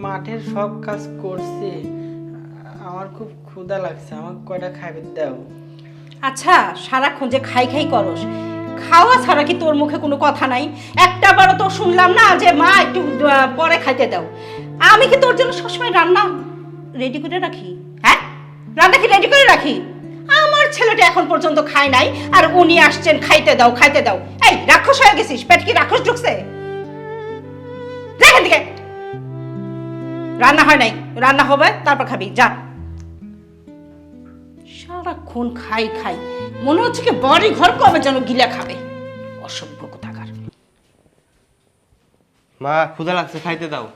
মাঠের সব কাজ করছি, আমার খুব ক্ষুধা লাগছে, আমাকে কয়টা খাইতে দাও। আচ্ছা, সারাক্ষণ যে খাই খাই করস, খাওয়া ছাড়া কি তোর মুখে কোনো কথা নাই? একটা বারও তো শুনলাম না যে মা একটু পরে খাইতে দাও। আমি কি তোর জন্য সবসময় রান্না রেডি করে রাখি? হ্যাঁ, রান্না কি রেডি করে রাখি? আমার ছেলেটা এখন পর্যন্ত খায় নাই, আর উনি আসছেন খাইতে দাও খাইতে দাও। এই রাক্ষস হয়ে গেছিস? পেট কি রাক্ষস ঢুকছে? দেখেন দিকে রান্না হয় নাই, রান্না হবে তারপর খাবি, যা। সারাক্ষণ খাই খাই, মনে হচ্ছে কি বাড়ি ঘর কবে যেন গিলা খাবে। অসভ্য কোথাকার। মা ক্ষুধা লাগছে, খাইতে দাও।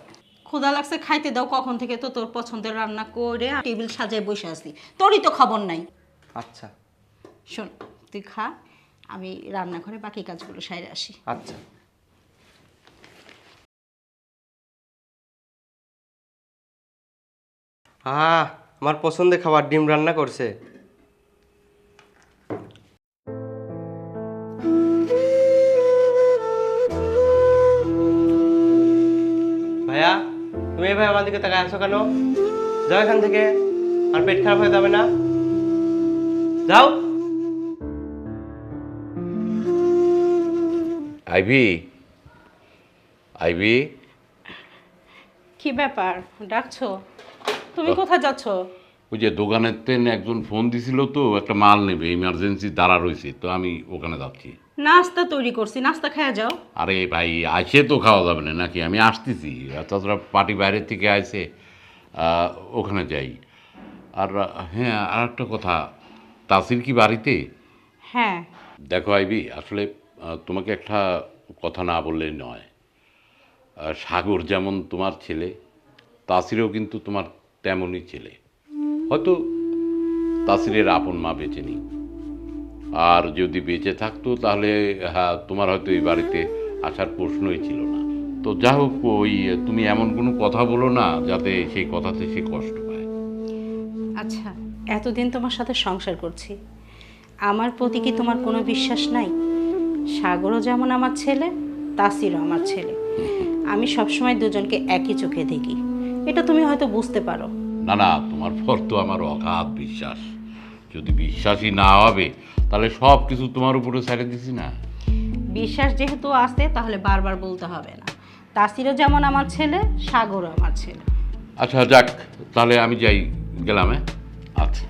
ক্ষুধা লাগছে খাইতে দাও কখন থেকে? তো তোর পছন্দের রান্না করে টেবিল সাজায় বসে আছি, তোরই তো খবর নাই। আচ্ছা শোন, তুই খা, আমি রান্নাঘরে বাকি কাজগুলো সাইরে আসি। আচ্ছা। আমার পছন্দের খাবার, ডিম রান্না করছে। ভাইয়া, তুমি ভাই আমার দিকে তাকায় আছো কেন? যাও এখান থেকে, আর পেট খারাপ হয়ে যাবে না, যাও। আইভি, আইভি, কি ব্যাপার, ডাকছো? তুমি কোথায় যাচ্ছ? ওই যে দোকানের তেন একজন ফোন দিছিল, তো একটা মাল নেবে, ইমার্জেন্সি দাঁড়া রয়েছে, তো আমি ওখানে যাচ্ছি। নাস্তা তৈরি করছি, নাস্তা খেয়ে যাও। আরে ভাই, আসে তো খাওয়া যাবে না নাকি? আমি আসতেছি, তাছাড়া পার্টি বাইরের থেকে আসে, ওখানে যাই। আর হ্যাঁ, আর একটা কথা, তাসির কি বাড়িতে? হ্যাঁ। দেখো আইভি, আসলে তোমাকে একটা কথা না বললেই নয়। সাগর যেমন তোমার ছেলে, তাসিরও কিন্তু তোমার তেমনই ছেলে। হয়তো তাসিরের আপন মা বেঁচে নেই, আর যদি বেঁচে থাকতো তাহলে হ্যাঁ, তোমার হয়তো এই বাড়িতে আসার প্রশ্নই ছিল না। তো যা হোক, ওই তুমি এমন কোনো কথা বলো না যাতে সেই কথাতে সে কষ্ট পায়। আচ্ছা, এতদিন তোমার সাথে সংসার করছি, আমার প্রতি কি তোমার কোনো বিশ্বাস নাই? সাগরও যেমন আমার ছেলে, তাসিরও আমার ছেলে। আমি সবসময় দুজনকে একই চোখে দেখি, এটা তুমি হয়তো বুঝতে পারো। না না, তোমার পর তো আমার অগাধ বিশ্বাস। যদি বিশ্বাসই না হবে তাহলে সব কিছু তোমার উপরে ছেড়ে দিছি না। বিশ্বাস যেহেতু আছে তাহলে বারবার বলতে হবে না। তাসিরও যেমন আমার ছেলে, সাগরও আমার ছেলে। আচ্ছা যাক, তাহলে আমি যাই, গেলাম। হ্যাঁ, আচ্ছা।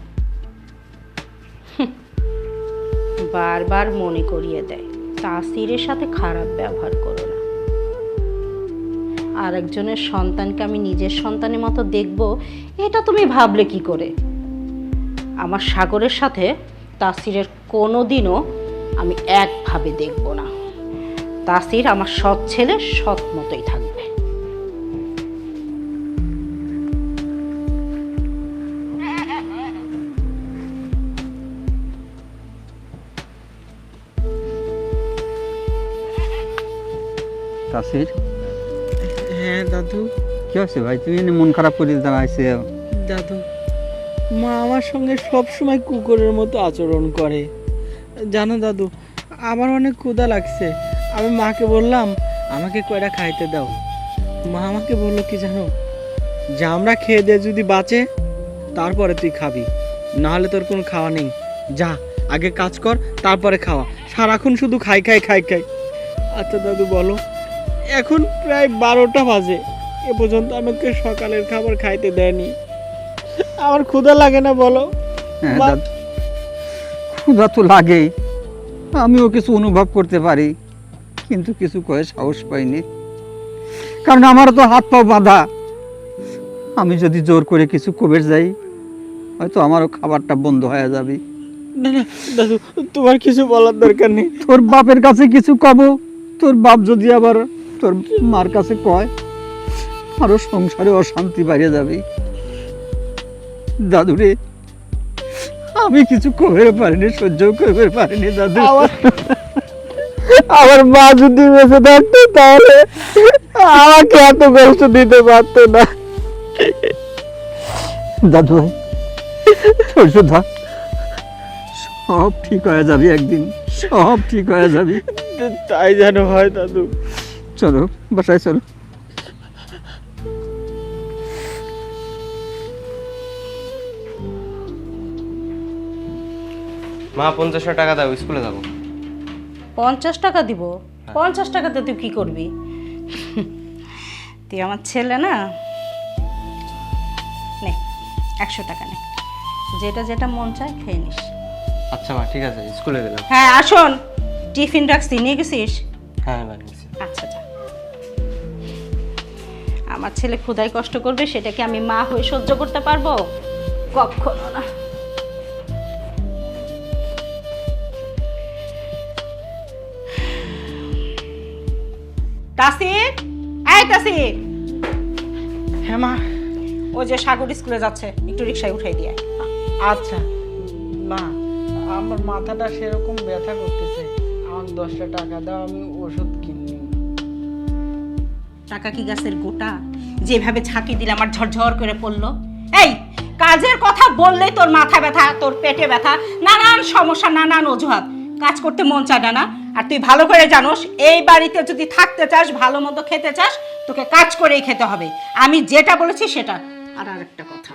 বারবার মনে করিয়ে দেয় তাসিরের সাথে খারাপ ব্যবহার করো না। আরেকজনের সন্তানকে আমি নিজের সন্তানের মতো দেখব, এটা তুমি ভাবলে কি করে? আমার সাগরের সাথে তাসিরের কোনো দিনও আমি একভাবে দেখব না। তাসির আমার সৎ ছেলে, সৎ মতোই থাকবে। তাসির, হ্যাঁ দাদু। কি হচ্ছে ভাই? তুমি এনে মন খারাপ করে দাঁড়াইছে। দাদু, মা আমার সঙ্গে সব সময় কুকুরের মতো আচরণ করে। জানো দাদু, আমার অনেক ক্ষুধা লাগছে, আমি মাকে বললাম আমাকে কয়টা খাইতে দাও। মা আমাকে বললো কি জানো, যে আমরা খেয়ে দিয়ে যদি বাঁচে তারপরে তুই খাবি, নাহলে তোর কোনো খাওয়া নেই। যা, আগে কাজ কর, তারপরে খাওয়া। সারাক্ষণ শুধু খাই খাই খাই খাই। আচ্ছা দাদু বলো, এখন প্রায় 12টা বাজে, এ পর্যন্ত আমাকে সকালের খাবার খাইতে দেয়নি। আমার ক্ষুধা লাগে না বলো? হ্যাঁ মা- দাদা, ক্ষুধা তো লাগেই, আমিও কিছু অনুভব করতে পারি, কিন্তু কিছু কয়ে সাহস পাইনি, কারণ আমার তো হাত পা বাঁধা। আমি যদি জোর করে কিছু কবে যাই, হয়তো আমারও খাবারটা বন্ধ হয়ে যাবে। না না দাদু, তোমার কিছু বলার দরকার নেই। তোর বাপের কাছে কিছু কব, তোর বাপ যদি আবার তোর মার কাছে কয়, আরো সংসারে অশান্তি বাড়িয়ে যাবে। দাদুরে, আমি কিছু কবে পারিনি, সহ্য করতে পারিনি দাদু। আমার মা যদি বেঁচে থাকতো তাহলে আমাকে এত কষ্ট দিতে পারতো না। দাদু ভাই, ধৈর্য ধর, সব ঠিক হয়ে যাবে একদিন, সব ঠিক হয়ে যাবে। তাই যেন হয় দাদু। চলো বাসায় চলো। মা 50 টাকা দাও, স্কুলে যাবো। 50 টাকা দিব? 50 টাকাতে তুই কি করবি? তুই আমার ছেলে না, নে 100 টাকা নে, যেটা যেটা মন চায় খেয়ে নিস। আচ্ছা মা, ঠিক আছে, স্কুলে গেলাম। হ্যাঁ আসুন, টিফিন রাখছি, নিয়ে গেছিস? হ্যাঁ বানিয়েছি। আচ্ছা যা। আমার ছেলে ক্ষুধায় কষ্ট করবে, সেটা কি আমি মা হয়ে সহ্য করতে পারবো? কখনো না। তাসির, এই তাসির, হ্যাঁ মা। ও যে সাগর স্কুলে যাচ্ছে, একটু রিকশায় উঠাই দিয়ে আয়। আচ্ছা মা, আমার মাথাটা সেরকম ব্যথা করতেছে, আমার 10টা টাকা দাও, আমি ওষুধ কিনি। টাকা কি গাছের গোটা? যেভাবে ঝাঁকি দিলে আমার ঝরঝর করে পড়লো। এই কাজের কথা বললেই তোর মাথা ব্যথা, তোর পেটে ব্যথা, নানান সমস্যা, নানান অজুহাত। কাজ করতে মন চায় না? আর তুই ভালো করে জানোস, এই বাড়িতে যদি থাকতে চাস, ভালো মন্দ খেতে চাস, তোকে কাজ করেই খেতে হবে। আমি যেটা বলেছি সেটা। আর আরেকটা কথা,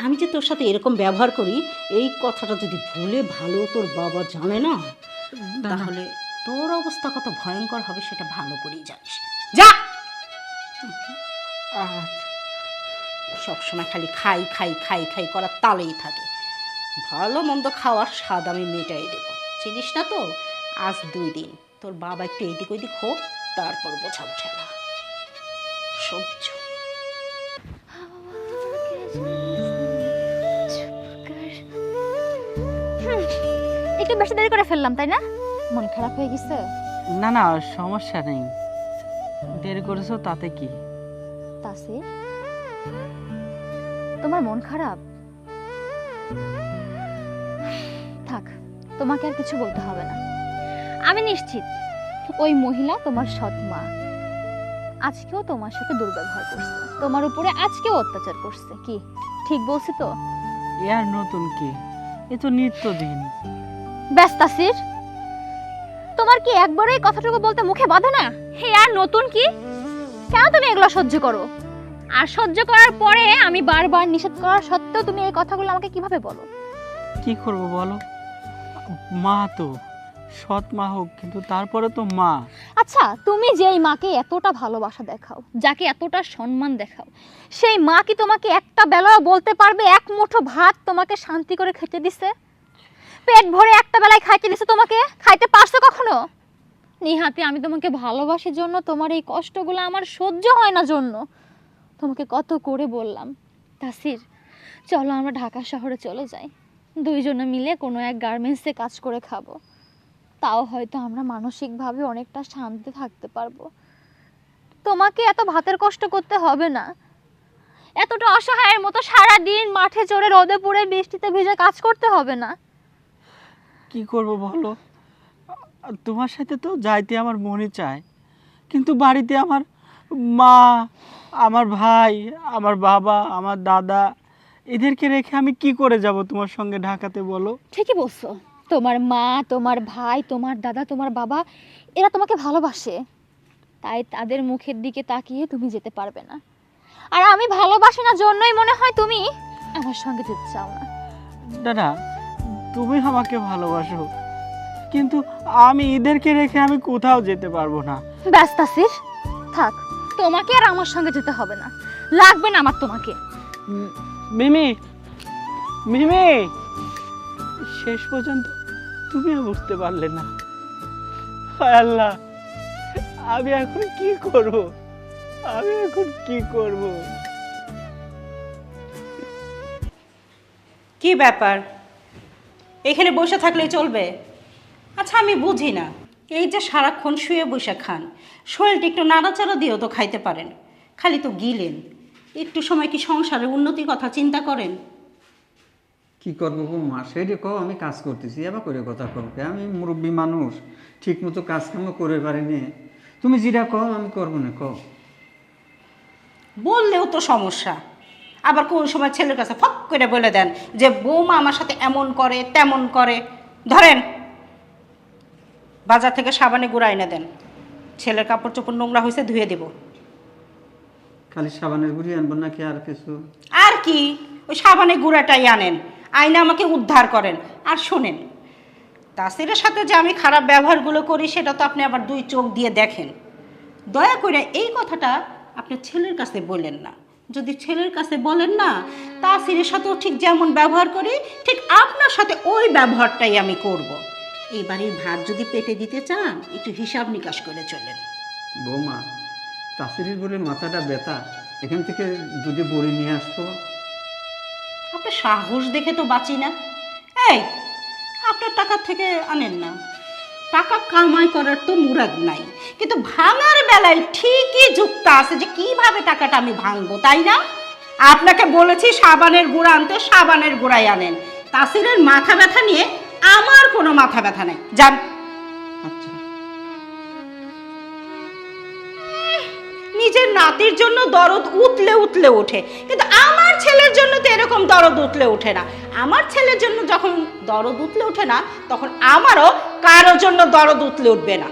আমি যে তোর সাথে এরকম ব্যবহার করি, এই কথাটা যদি ভুলে ভালো তোর বাবা জানে না, তাহলে তোর অবস্থা কত ভয়ঙ্কর হবে সেটা ভালো করেই জানিস। যা। আচ্ছা। সবসময় খালি খাই খাই খাই খাই করার তালেই থাকে। ভালো মন্দ খাওয়ার স্বাদ আমি মেটাই দেবো, চিনিস না তো? আজ 2 দিন তোর বাবা একটু এইদিক ওইদিক হোক, তারপর বোঝাবো ঠেলা। সহ্য। একটু বেশি দেরি করে ফেললাম তাই না? মন খারাপ হয়ে গেছে? না না, সমস্যা নেই, দেরি করেছো তাতে কি? তাসির, তোমার মন খারাপ? থাক, তোমাকে আর কিছু বলতে হবে না। আমি নিশ্চিত ওই মহিলা তোমার সৎ মা। আজকেও তোমার সাথে দুর্ব্যবহার করছে, তোমার উপরে আজকেও অত্যাচার করছে। কি ঠিক বলছি তো? এ আর নতুন কি? এ তো নিত্যদিন। ব্যাস তাসির, তোমার কি একবারও এই কথাটুকু বলতে মুখে বাঁধে না? হে আর নতুন কি? কেন তুমি এগুলো সহ্য করো? আর সহ্য করার পরে আমি বারবার নিষেধ করার সত্ত্বেও তুমি এই কথাগুলো আমাকে কিভাবে বলো? কি করব বলো, মা তো, সৎ মা হোক, কিন্তু তারপরে তো মা। আচ্ছা, তুমি যেই মাকে এতটা ভালোবাসা দেখাও, যাকে এতটা সম্মান দেখাও, সেই মা কি তোমাকে একটা বেলাও বলতে পারবে এক মুঠো ভাত তোমাকে শান্তি করে খেতে দিছে? পেট ভরে একটা বেলায় খাইতে দিছে তোমাকে? খাইতে পারছো কখনো? নিহাতি আমি তোমাকে ভালোবাসি জন্য তোমার এই কষ্টগুলো আমার সহ্য হয় না জন্য তোমাকে কত করে বললাম, তাসির চলো আমরা ঢাকা শহরে চলে যাই, দুইজনে মিলে কোনো এক গার্মেন্টসে কাজ করে খাবো, তাও হয়তো আমরা মানসিকভাবে অনেকটা শান্তি থাকতে পারবো। তোমাকে এত ভাতের কষ্ট করতে হবে না, এতটা অসহায়ের মতো সারা দিন মাঠে চড়ে রোদে পুড়ে বৃষ্টিতে ভিজে কাজ করতে হবে না। কি করব বলো, তোমার সাথে তো যাইতে আমার মনে চায়, কিন্তু বাড়িতে আমার মা, আমার ভাই, আমার বাবা, আমার দাদা, এদেরকে রেখে আমি কি করে যাব তোমার সঙ্গে ঢাকাতে বলো? ঠিকই বলছো, তোমার মা, তোমার ভাই, তোমার দাদা, তোমার বাবা, এরা তোমাকে ভালোবাসে, তাই তাদের মুখের দিকে তাকিয়ে তুমি যেতে পারবে না। আর আমি ভালোবাসি না জন্যই মনে হয় তুমি আমার সঙ্গে যেতে চাও না। দাদা, তুমি আমাকে ভালোবাসো, কিন্তু আমি এদেরকে রেখে আমি কোথাও যেতে পারবো না। ব্যাস তাসির, থাক, তোমাকে আর আমার সঙ্গে যেতে হবে না, লাগবে না আমার তোমাকে। মিমি, মিমি, শেষ পর্যন্ত তুমিও বুঝতে পারলে না। হায় আল্লাহ, আমি এখন কি করব? আমি এখন কি করব? কি ব্যাপার, এখানে বসে থাকলেই চলবে? আচ্ছা আমি বুঝি না, এই যে সারাক্ষণ শুয়ে বসে খান, শরীরটা একটু নাড়াচাড়া দিয়েও তো খাইতে পারেন, খালি তো গিলেন। একটু সময় কি সংসারের উন্নতির কথা চিন্তা করেন? কি করবো গো মা, সেইটা কও, আমি কাজ করতেছি, এবার করে কথা করবে, আমি মুরব্বী মানুষ, ঠিক মতো কাজ কাম করে পারিনি। তুমি যেটা কও আমি করবো না, কও। বললেও তো সমস্যা, আবার কোন সময় ছেলের কাছে ফক করে বলে দেন যে বৌমা আমার সাথে এমন করে তেমন করে। ধরেন বাজার থেকে সাবানে গুঁড়া এনে দেন, ছেলের কাপড় চোপড় নোংরা হয়েছে ধুয়ে দেব। খালি সাবানের গুঁড়ি আনবো নাকি আর কিছু? আর কি, ওই সাবানের গুঁড়াটাই আনেন, আইনা আমাকে উদ্ধার করেন। আর শোনেন, তাসিরের সাথে যে আমি খারাপ ব্যবহারগুলো করি সেটা তো আপনি আবার দুই চোখ দিয়ে দেখেন। দয়া করে এই কথাটা আপনার ছেলের কাছে বললেন না। যদি ছেলের কাছে বলেন না, তাসিরের সাথেও ঠিক যেমন ব্যবহার করি ঠিক আপনার সাথে ওই ব্যবহারটাই আমি করব। এই বাড়ির ভাত যদি পেটে দিতে চান একটু হিসাব নিকাশ করে চলেন। বৌমা, তাসিরের বলে মাথাটা ব্যথা, এখান থেকে দুটো বড়ি নিয়ে আসতো। আপনার সাহস দেখে তো বাঁচি না। এই, আপনার টাকা থেকে আনেন না, টাকা কামাই করার তো মুরাদ নাই, কিন্তু ভাঙার বেলায় ঠিকই যুক্ত আছে যে কিভাবে টাকাটা আমি ভাঙবো, তাই না? আপনাকে বলেছি সাবানের গুঁড়া আনতে, সাবানের গুঁড়াই আনেন। তাসিরের মাথা ব্যথা নিয়ে আমার কোনো মাথা ব্যথা নাই, যান। আচ্ছা, নিজের নাতির জন্য দরদ উতলে উতলে ওঠে, কিন্তু আমার ছেলের জন্য তো এরকম দরদ উতলে ওঠে না। আমার ছেলের জন্য যখন দরদ উতলে ওঠে না, তখন আমারও কারোর জন্য দরদ উতলে উঠবে না।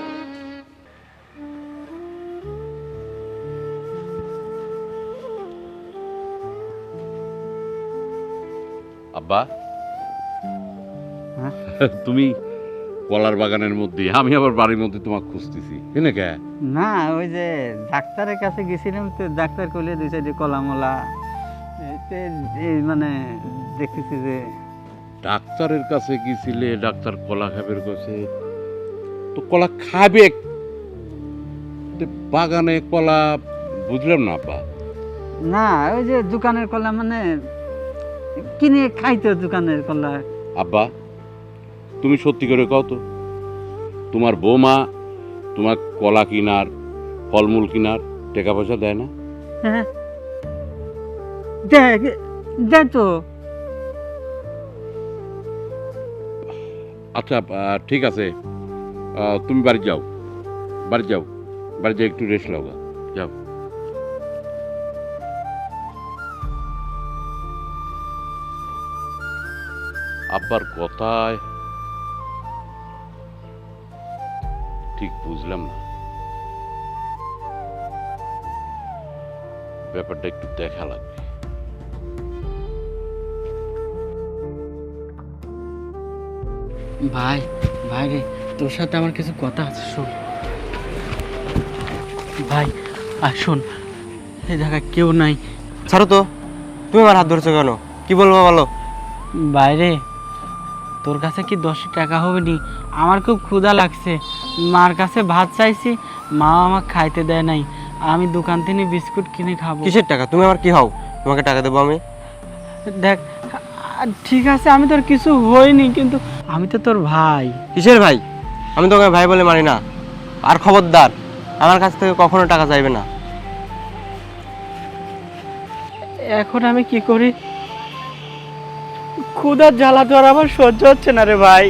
আব্বা, হ্যাঁ? তুমি কলার বাগানের মধ্যে, আমি আবার বাড়ির মধ্যে তোমাকে খুঁজতেছি, কেন কে? না ওই যে ডাক্তারের কাছে গেছিলাম, তো ডাক্তার করলে দুই সাইডে কলামলা, এই মানে দেখতেছি যে ডাক্তারের কাছে গিয়েছিলে, ডাক্তার কলা খাবের কাছে, তো কলা খাবে তো বাগানে কলা, বুঝলাম না আব্বা। না ওই যে দোকানের কলা মানে কিনে খাইতো দোকানের কলা। আব্বা, তুমি সত্যি করে কও তো, তোমার বৌমা তোমার কলা কিনার, ফলমূল কিনার টাকা পয়সা দেয় না? হ্যাঁ, দেখ দেখ তো। আচ্ছা, ঠিক আছে, তুমি বাড়ি যাও, বাড়ি যাও, বাড়ি যাও, একটু রেস্ট নাও গা, যাও। আব্বার কথায় ঠিক বুঝলাম না, ব্যাপারটা একটু দেখা লাগবে। ভাই, ভাই রে, তোর সাথে আমার কিছু কথা আছে, শোন। ভাই আর শোন, এই জায়গায় কেউ নাই। ছাড়ো তো, তুমি আমার হাত ধরছো কেন? কি বলবো বলো। বাইরে তোর কাছে কি 10 টাকা হবে নি? আমার খুব ক্ষুধা লাগছে, মার কাছে ভাত চাইছি, মা আমাকে খাইতে দেয় নাই। আমি দোকান থেকে বিস্কুট কিনে খাবো। কিসের টাকা? তুমি আমার কি হও? তোমাকে টাকা দেবো আমি? দেখ, ঠিক আছে, আমি তোর কিছু হইনি, কিন্তু আমি তো তোর ভাই। কিসের ভাই? আমি তোমাকে ভাই বলে মানি না। আর খবরদার, আমার কাছ থেকে কখনো টাকা চাইবে না। এখন আমি কি করি? ক্ষুধার জ্বালা তো আর আমার সহ্য হচ্ছে না রে ভাই,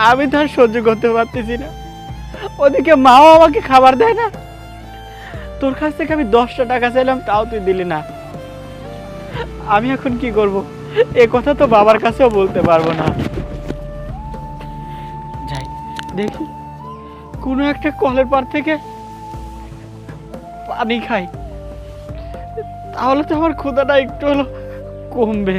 আমি তো আর সহ্য করতে পারতেছি না। ওদিকে মাও আমাকে খাবার দেয় না, তোর কাছ থেকে আমি 10টা টাকা চাইলাম, তাও তুই দিলি না। আমি এখন কি করব? এ কথা তো বাবার কাছেও বলতে পারবো না। যাই দেখি কোনো একটা কলের পাড় থেকে পানি খাই, তাহলে তো আমার ক্ষুধাটা একটু হলো কমবে।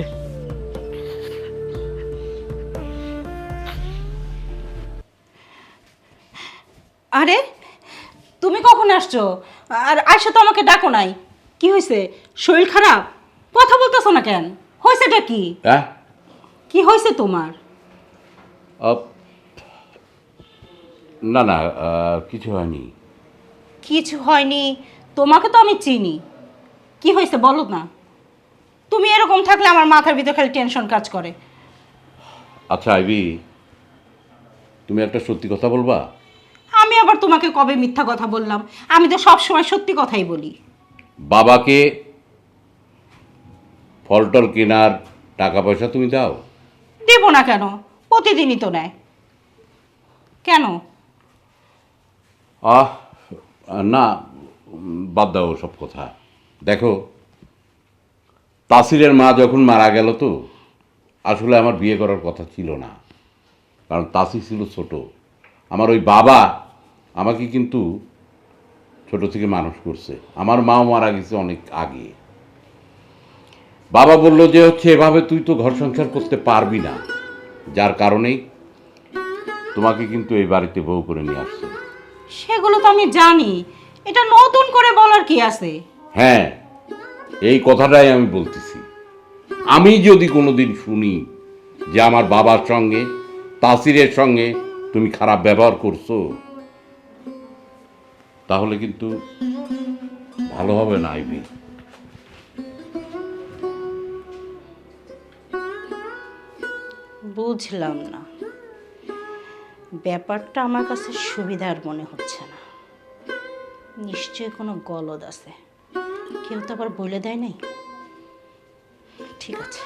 আরে, তুমি কখন আসছো? আর আয়সা তো আমাকে ডাকো নাই। কি হয়েছে? শরীর খারাপ? কথা বলতেছো না কেন? হয়েছেটা কি? হ্যাঁ, কি হয়েছে তোমার? না না, কিছু হয়নি। কিছু হয়নি? তোমাকে তো আমি চিনি। কি হয়েছে বলো না। তুমি এরকম থাকলে আমার মাথার ভিতর খালি টেনশন কাজ করে। আচ্ছা আইবি, তুমি একটা সত্যি কথা বলবা? আমি আবার তোমাকে কবে মিথ্যা কথা বললাম? আমি তো সব সময় সত্যি কথাই বলি। বাবাকে ফলটল কেনার টাকা পয়সা তুমি দাও? দেব না কেন? প্রতিদিনই তো নেয়। কেন? না, বাদ দাও সব কথা। দেখো, তাসিরের মা যখন মারা গেল, তো আসলে আমার বিয়ে করার কথা ছিল না, কারণ তাসির ছিল ছোট। আমার ওই বাবা আমাকে কিন্তু ছোট থেকে মানুষ করছে। আমার মাও মারা গেছে অনেক আগে। বাবা বলল যে হচ্ছে এভাবে তুই তো ঘর সংসার করতে পারবি না, যার কারণেই তোমাকে কিন্তু এই বাড়িতে বউ করে নিয়ে আসছে। সেগুলো তো আমি জানি, এটা নতুন করে বলার কি আছে? হ্যাঁ, এই কথাটাই আমি বলতেছি। আমি যদি কোনোদিন শুনি যে আমার বাবার সঙ্গে তাসিরের সঙ্গে তুমি খারাপ ব্যবহার করছো, তাহলে কিন্তু ভালো হবে না আইভি। বুঝলাম না, ব্যাপারটা আমার কাছে সুবিধার মনে হচ্ছে না। নিশ্চয়ই কোনো গলদ আছে, কেউ তো আবার বলে দেয় নাই। ঠিক আছে,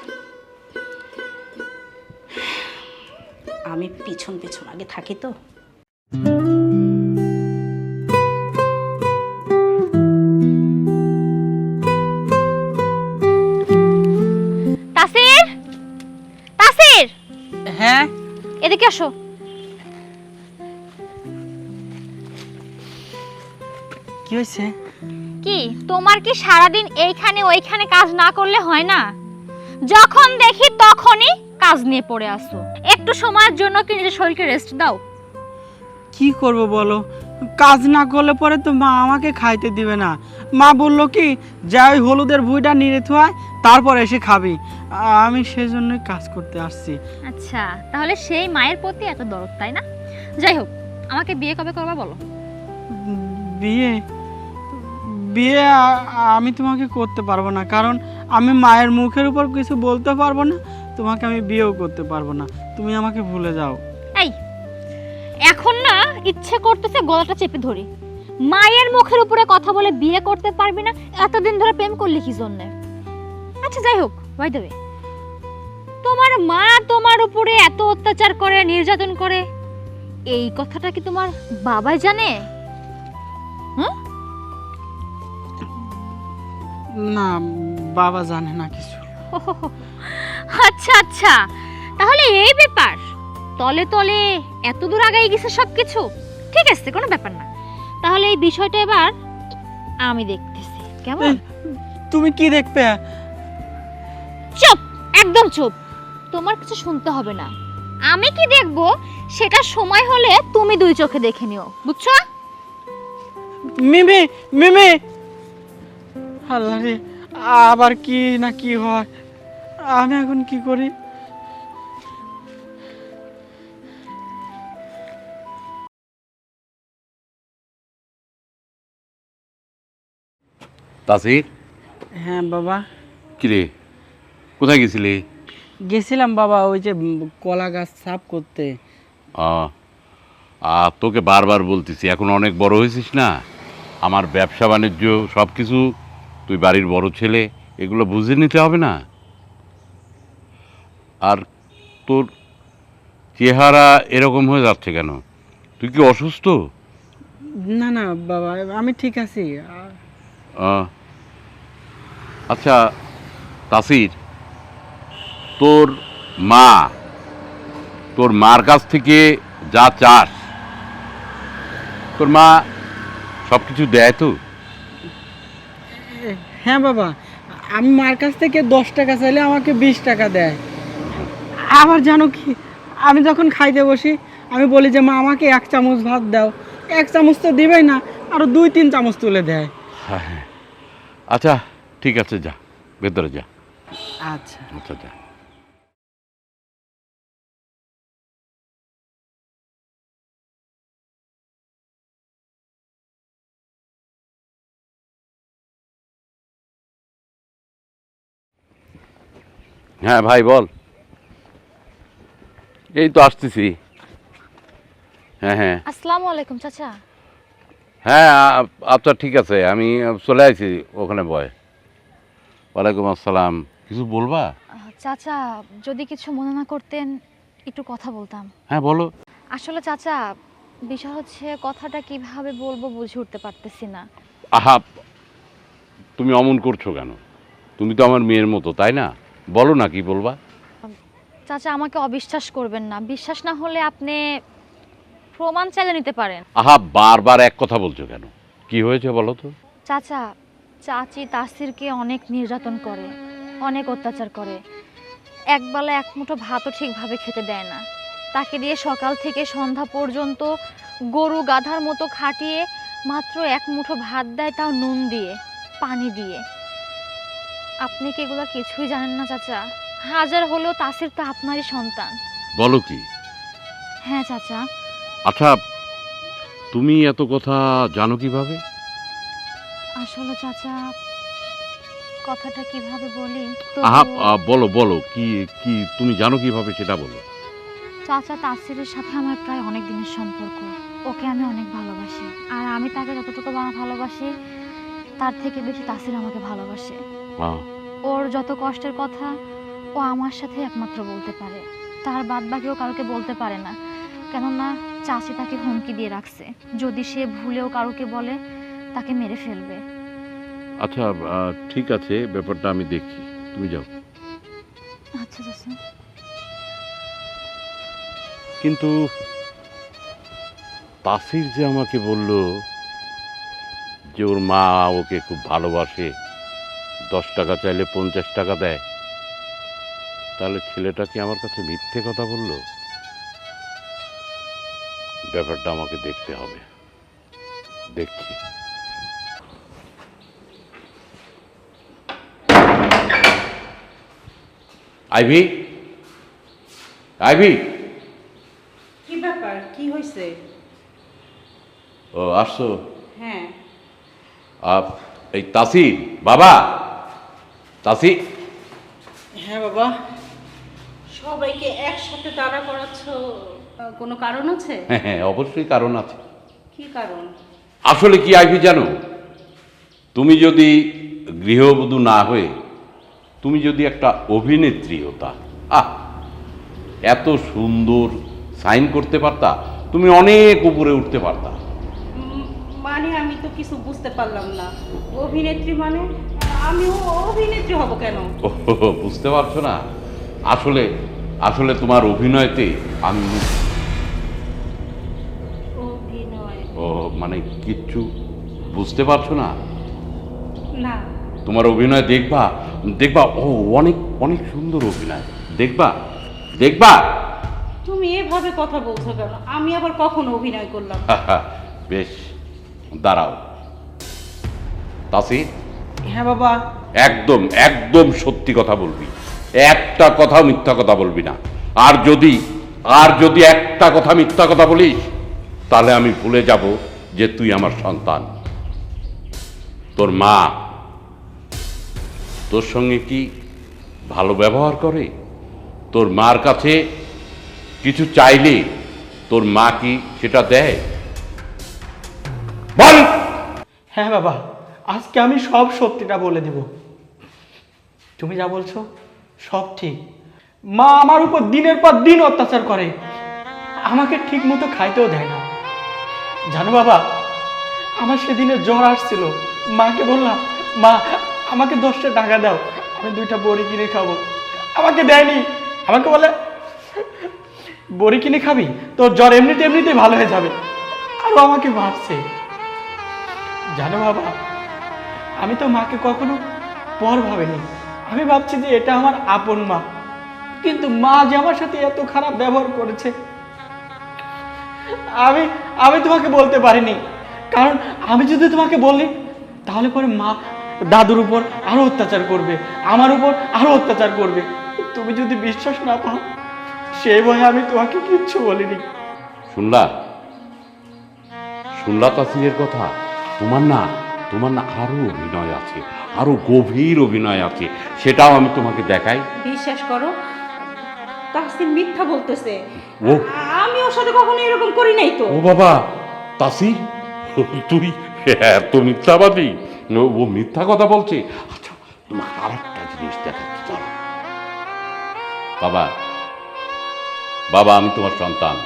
আমি পিছন পিছন আগে থাকি তো। তাসির, তাসির, হ্যাঁ, এদিকে আসো। কি হয়েছে? কি তোমার কি সারাদিন এইখানে ওইখানে কাজ না করলে হয় না? যখন দেখি তখনই কাজ নিয়ে পড়ে আসো। একটু সময়ের জন্য কি নিজের শরীরকে রেস্ট দাও? কি করব বলো, কাজ না করলে পরে তো মা আমাকে খাইতে দিবে না। মা বললো কি, যা ওই হলুদের ভুঁইটা নিয়ে থুয়ায়, তারপর এসে খাবি। আমি সেজন্যই কাজ করতে আসছি। আচ্ছা, তাহলে সেই মায়ের প্রতি এত দরদ, তাই না? যাই হোক, আমাকে বিয়ে কবে করবা বলো? বিয়ে বিয়ে আমি তোমাকে করতে পারবো না, কারণ আমি মায়ের মুখের উপর কিছু বলতে পারবো না, তোমাকে আমি বিয়েও করতে পারবো না। তুমি আমাকে ভুলে যাও। এই, এখন না ইচ্ছে করতেছে গলাটা চেপে ধরি। মায়ের মুখের উপরে কথা বলে বিয়ে করতে পারবি না? এতদিন ধরে প্রেম করলি কি জন্য? আচ্ছা যাই হোক, বাই দ্য ওয়ে, তোমার মা তোমার উপরে এত অত্যাচার করে, নির্যাতন করে, এই কথাটা কি তোমার বাবাই জানে? হুম? না, বাবা জানে না কিছু। আচ্ছা আচ্ছা, তাহলে এই ব্যাপার। তলে তলে এত দূর আগাই গেছে সবকিছু। ঠিক আছে, কোনো ব্যাপার না। তাহলে এই বিষয়টা এবার আমি দেখতেছি, কেমন? তুমি কি দেখবে? চুপ, একদম চুপ। তোমার কিছু শুনতে হবে না। আমি কি দেখব সেটা সময় হলে তুমি দুই চোখে দেখে নিও, বুঝছো? মিমি, মিমি, আল্লাহ রে, আবার কি না কি হয়, আমি এখন কি করি? তাসির, হ্যাঁ বাবা। কিরে, কোথায় গেছিলি? গেছিলাম বাবা, ওই যে কলা গাছ সাফ করতে। তোকে বারবার বলতেছি, এখন অনেক বড় হয়েছিস না, আমার ব্যবসা বাণিজ্য সব কিছু, তুই বাড়ির বড় ছেলে, এগুলো বুঝে নিতে হবে না? আর তোর চেহারা এরকম হয়ে যাচ্ছে কেন? তুই কি অসুস্থ? না না বাবা, আমি ঠিক আছি। আচ্ছা তাসির, তোর মা, তোর মার কাছ থেকে যা চাস, তোর মা সব কিছু দেয় তো? হ্যাঁ বাবা, আমি মার কাছ থেকে 10 টাকা চাইলে আমাকে 20 টাকা দেয়। আবার জানো কি, আমি যখন খাইতে বসি, আমি বলি যে মা আমাকে 1 চামচ ভাত দাও, 1 চামচ তো দিবেই না, আরো 2-3 চামচ তুলে দেয়। হ্যাঁ, আচ্ছা ঠিক আছে, যা ভেতরে যা। আচ্ছা। আচ্ছা যা। হ্যাঁ ভাই বল। এই তো আসতেছি। হ্যাঁ হ্যাঁ আসসালামু আলাইকুম চাচা। হ্যাঁ, আচ্ছা ঠিক আছে, আমি চলে আসি, ওখানে বয়। ওয়ালাইকুম আসসালাম। কিছু বলবা? চাচা, যদি কিছু মনে না করতেন একটু কথা বলতাম। হ্যাঁ বলো। আসলে চাচা, বিষয় হচ্ছে কথাটা কিভাবে বলবো বুঝে উঠতে পারতেছি না। আহা, তুমি অমন করছো কেন? তুমি তো আমার মেয়ের মতো, তাই না? বলো না, কি বলবা? চাচা, আমাকে অবিশ্বাস করবেন না। বিশ্বাস না হলে আপনি প্রমাণ চাইলে নিতে পারেন। আহা, বারবার এক কথা বলছো কেন? কি হয়েছে বলো তো? চাচা, চাচি তাসিরকে অনেক নির্যাতন করে, অনেক অত্যাচার করে। একবেলা এক মুঠো ভাতও ঠিকভাবে খেতে দেয় না। তাকে দিয়ে সকাল থেকে সন্ধ্যা পর্যন্ত গরু গাধার মতো খাটিয়ে মাত্র এক মুঠো ভাত দেয়, তাও নুন দিয়ে, পানি দিয়ে। আপনি কি এগুলো কিছুই জানেন না চাচা? হাজার হলেও তাসির তো আপনারই সন্তান। বলো কি? হ্যাঁ চাচা। আচ্ছা, তুমি এত কথা জানো কিভাবে? আসলে চাচা, কথাটা কিভাবে বলি আহা, তবুও- বলো বলো, কি কি তুমি জানো কিভাবে সেটা বলো। চাচা, তাসিরের সাথে আমার প্রায় অনেক দিনের সম্পর্ক। ওকে আমি অনেক ভালোবাসি, আর আমি তাকে যতটুকু ভালোবাসি তার থেকে বেশি তাসির আমাকে ভালোবাসে। ওর যত কষ্টের কথা ও আমার সাথে একমাত্র বলতে পারে, তার বাদ বাকি ও কাউকে বলতে পারে না। কেননা চাচি তাকে হুমকি দিয়ে রাখছে, যদি সে ভুলেও কাউকে বলে তাকে মেরে ফেলবে। আচ্ছা, ঠিক আছে, ব্যাপারটা আমি দেখি, তুমি যাও। আচ্ছা চাচা। কিন্তু তাসির যে আমাকে বলল যে ওর মা ওকে খুব ভালোবাসে, 10 টাকা চাইলে 50 টাকা দেয়, তাহলে ছেলেটা কি আমার কাছে মিথ্যে কথা বলল? ব্যাপারটা আমাকে দেখতে হবে, দেখছি। IV, IV. কি ব্যাপার, কি হয়েছে? ও আসছো? হ্যাঁ। এই তাসি, বাবা তাসি। হ্যাঁ বাবা। সবাইকে একসাথে তাড়া করাচ্ছ, কোনো কারণ আছে? হ্যাঁ হ্যাঁ, অবশ্যই কারণ আছে। কি কারণ? আসলে কি আইভি জানো, তুমি যদি গৃহবধূ না হয়ে তুমি যদি একটা অভিনেত্রী হতা, এত সুন্দর সাইন করতে পারতা, তুমি অনেক উপরে উঠতে পারতা। মানে আমি তো কিছু বুঝতে পারলাম না। অভিনেত্রী মানে? আমি অভিনেত্রী হব কেন? বুঝতে পারছো না? আসলে আসলে তোমার অভিনয়তে আমি অভিনয়? ও মানে কিচ্ছু বুঝতে পারছো না? না। তোমার অভিনয় দেখবা, দেখবা ও অনেক অনেক সুন্দর অভিনয়, দেখবা দেখবা। তুমি এভাবে কথা বলছো কেন? আমি আবার কখন অভিনয় করলাম? বেশ, দাঁড়াও তাসি। হ্যাঁ বাবা। একদম একদম সত্যি কথা বলবি, একটা কথাও মিথ্যা কথা বলবি না। আর যদি একটা কথা মিথ্যা কথা বলিস, তাহলে আমি ভুলে যাব যে তুই আমার সন্তান। তোর মা তোর সঙ্গে কি ভালো ব্যবহার করে? তোর মার কাছে কিছু চাইলে তোর মা কি সেটা দেয়? বল। হ্যাঁ বাবা, আজকে আমি সব সত্যিটা বলে দেব। তুমি যা বলছো সব ঠিক। মা আমার উপর দিনের পর দিন অত্যাচার করে, আমাকে ঠিক মতো খাইতেও দেয় না। জানো বাবা, আমার সেদিনে জ্বর আসছিল, মাকে বললাম মা আমাকে 10টা টাকা দাও, আমি 2টা বড়ি কিনে খাবো। আমাকে দেয়নি, আমাকে বলে বড়ি কিনে খাবি, তোর জ্বর এমনিতেই ভালো হয়ে যাবে। আরো আমাকে মারছে। জানো বাবা, আমি তো মাকে কখনো পর ভাবিনি, আমি ভাবছি যে এটা আমার আপন মা। কিন্তু মা যে আমার সাথে এত খারাপ ব্যবহার করেছে আমি আমি তোমাকে বলতে পারিনি। কারণ আমি যদি তোমাকে বলি তাহলে পরে মা দাদুর উপর আরো অত্যাচার করবে, আমার উপর আরো অত্যাচার করবে। তুমি যদি বিশ্বাস না পাও, সেই ভয়ে আমি তোমাকে কিচ্ছু বলিনি। শুনলা শুনলা তাসিরের কথা? তোমার না আরো অভিনয় আছে, আরো গভীর অভিনয় আছে, সেটাও আমি তোমাকে দেখাই। বিশ্বাস করো, তাহসিন মিথ্যা বলতেছে। ও আমি ওর সাথে কখনো এরকম করি নাই তো। ও বাবা, তাসির তুই এত মিথ্যাবাদী? ও মিথ্যা কথা বলছে। আচ্ছা, তোমাকে আর একটা জিনিস দেখাচ্ছি, চলো। বাবা বাবা, আমি তোমার সন্তান।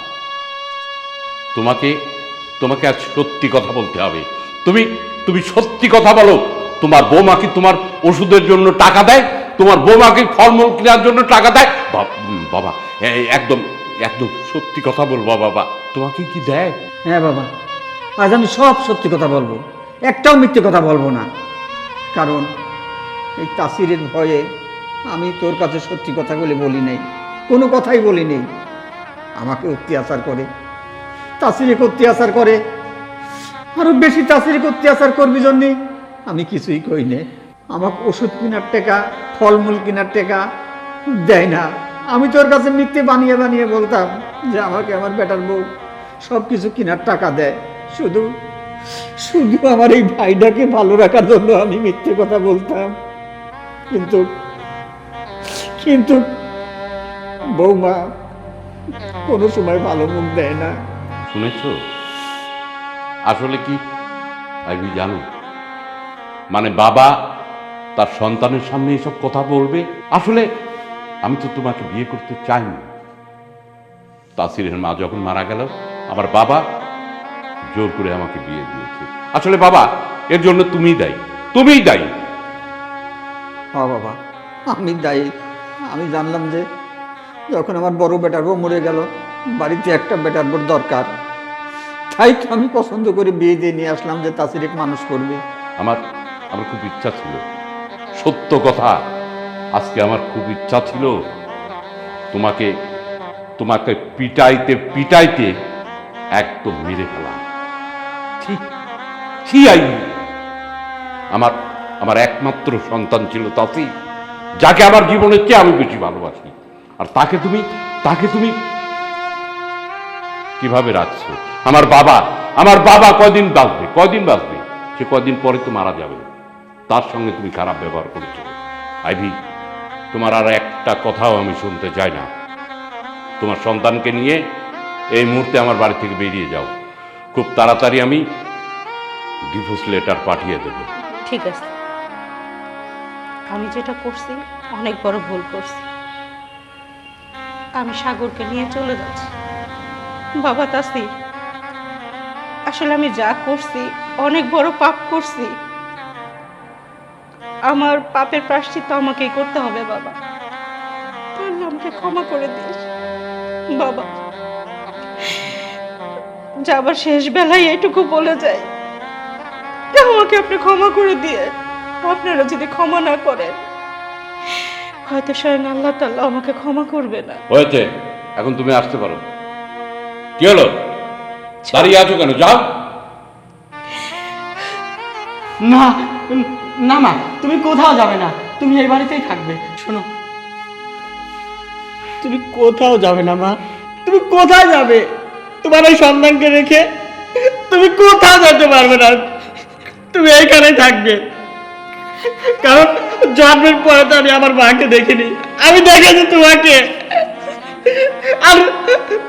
তোমাকে আজ সত্যি কথা বলতে হবে। তুমি সত্যি কথা বলো। তোমার বৌমা কি তোমার ওষুধের জন্য টাকা দেয়? তোমার বৌমা কি ফলমূল কেনার জন্য টাকা দেয়? বাবা, একদম একদম সত্যি কথা বলবো বাবা, তোমাকে কি দেয়? হ্যাঁ বাবা, আজ আমি সব সত্যি কথা বলবো, একটাও মিথ্যে কথা বলবো না। কারণ এই তাসিরের ভয়ে আমি তোর কাছে সত্যি কথাগুলি বলি নাই, কোনো কথাই বলি নেই। আমাকে অত্যাচার করে, তাসিরকে অত্যাচার করে, আরো বেশি তাসিরকে অত্যাচার করবি জন্যে আমি কিছুই কই না। আমাকে ওষুধ কেনার টাকা, ফলমূল কেনার টাকা দেয় না। আমি তোর কাছে মিথ্যে বানিয়ে বানিয়ে বলতাম যে আমাকে আমার বেটার বউ সব কিছু কেনার টাকা দেয়, শুধু শুধু আমার এই ভাইটাকে ভালো রাখার জন্য আমি মিথ্যে কথা বলতাম। কিন্তু কিন্তু বৌমা কোনো সময় ভালো মুখ দেয় না। শুনেছ আসলে কি আইবি জানো, মানে বাবা তার সন্তানের সামনে এসব কথা বলবে? আসলে আমি তো তোমাকে বিয়ে করতে চাইনি। তাসিরের মা যখন মারা গেল আমার বাবা জোর করে আমাকে বিয়ে দিয়েছে। আসলে বাবা এর জন্য তুমিই দায়ী, তুমিই দায়ী। হ্যাঁ বাবা, আমি দায়ী। আমি জানলাম যে যখন আমার বড় বেটার বউ মরে গেল, বাড়িতে একটা বেটার বউ দরকার, তাই তো আমি পছন্দ করে বিয়ে দিয়ে নিয়ে আসলাম যে তাসিরেক মানুষ করবে। আমার আমার খুব ইচ্ছা ছিল, সত্য কথা, আজকে আমার খুব ইচ্ছা ছিল তোমাকে তোমাকে পিটাইতে পিটাইতে একদম মেরে ফেলা। ঠিক ঠিক আমার আমার একমাত্র সন্তান ছিল তাসির, যাকে আমার জীবনের চেয়ে আমি বেশি ভালোবাসি। আর তাকে তুমি কিভাবে রাখছো? আমার বাবা কয়দিন বাঁচবে, সে কয়দিন পরে তো মারা যাবে। তার সঙ্গে তুমি খারাপ ব্যবহার করেছো। আইভি, তোমার আর একটা কথাও আমি শুনতে চাই না। তোমার সন্তানকে নিয়ে এই মুহূর্তে আমার বাড়ি থেকে বেরিয়ে যাও। খুব তাড়াতাড়ি আমি ডিভোর্স লেটার পাঠিয়ে দেব। ঠিক আছে, আমি যেটা করছি অনেক বড় ভুল করছি। আমি সাগরকে নিয়ে চলে যাচ্ছি। বাবা তাসির, আসলে আমি যা করছি অনেক বড় পাপ করছি। আমার পাপের প্রায়শ্চিত্ত আমাকেই করতে হবে বাবা। তাহলে আমাকে ক্ষমা করে দিস বাবা। যাবার শেষ বেলায় এটুকু বলে যায়, আমাকে আপনি ক্ষমা করে দিয়ে। আপনারা যদি ক্ষমা না করেন হয়তো স্বয়ং আল্লাহ তাআলা আমাকে ক্ষমা করবে না। হয়েছে, এখন তুমি আসতে পারো। কি হলো, দাঁড়িয়ে আছো কেন? যাও। না না মা, তুমি কোথাও যাবে না, তুমি এই বাড়িতেই থাকবে। শোনো, তুমি কোথাও যাবে না মা, তুমি কোথায় যাবে? তোমার এই সন্তানকে রেখে তুমি কোথাও যেতে পারবে না, তুমি এইখানেই থাকবে। কারণ জন্মের পরে তো আমি আমার মাকে দেখিনি, আমি দেখেছি তোমাকে। আর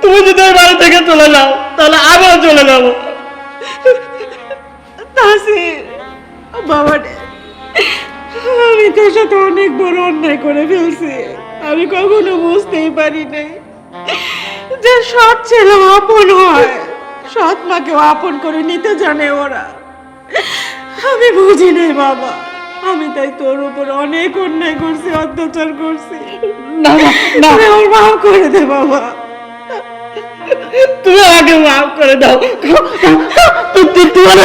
তুমি যদি এই বাড়ি থেকে চলে যাও তাহলে আমিও চলে যাবো। তাসির বাবা রে, আমি তোর সাথে অনেক বড় অন্যায় করে ফেলছি। আমি কখনো বুঝতেই পারি নাই যে সৎ ছেলে আপন হয়, সৎ মাকেও আপন করে নিতে জানে ওরা। আমি বুঝি নাই বাবা, আমি তাই তোর উপর অনেক অন্যায় করছি, অত্যাচার করছি। না না, আমার মাফ করে দে বাবা। তুমি আমাকে মাফ করে দাও। তোমার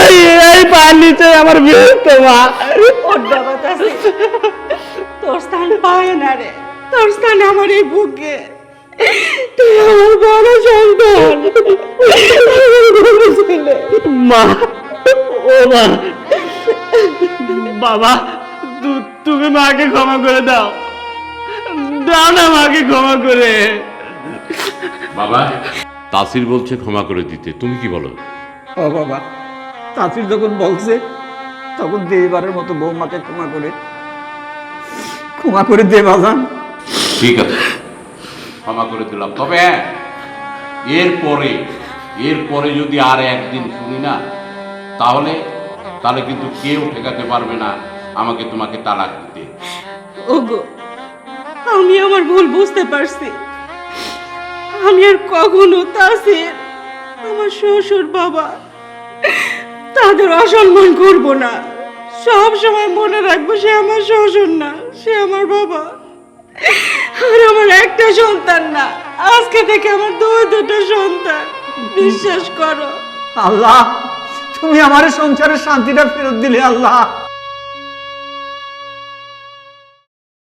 এই পায়ের নিচে আমার বিয়ে তো মা। ওর বাবা তাসির, তোর স্থান পায় না রে, তোর স্থান আমার এই বুকে। তুই আমার বড় সন্তান, আমার বড় ছেলে। মা, ও মা, বাবা, তুমি মাকে ক্ষমা করে দাও, দাও না মাকে ক্ষমা করে। বাবা, তাসির বলছে ক্ষমা করে দিতে, তুমি কি বলো? ও বাবা, তাসির যখন বলছে তখন দেবারের মতো বৌমাকে ক্ষমা করে দে বাজান। ঠিক আছে, ক্ষমা করে দিলাম। তবে হ্যাঁ, এরপরে যদি আর একদিন শুনি না, তাহলে কিন্তু কেউ ঠেকাতে পারবে না আমাকে তোমাকে তালাক দিতে। ওগো, আমি আমার ভুল বুঝতে পারছি। আমি আর কখনো তাসির, আমার শ্বশুর বাবা, তাদের অসম্মান করব না। সব সময় মনে রাখবো সে আমার শ্বশুর না, সে আমার বাবা। আর আমার একটা সন্তান না, আজকে থেকে আমার দুটো সন্তান। বিশ্বাস করো। আল্লাহ, তুমি আমার সংসারের শান্তিটা ফেরত দিলে আল্লাহ।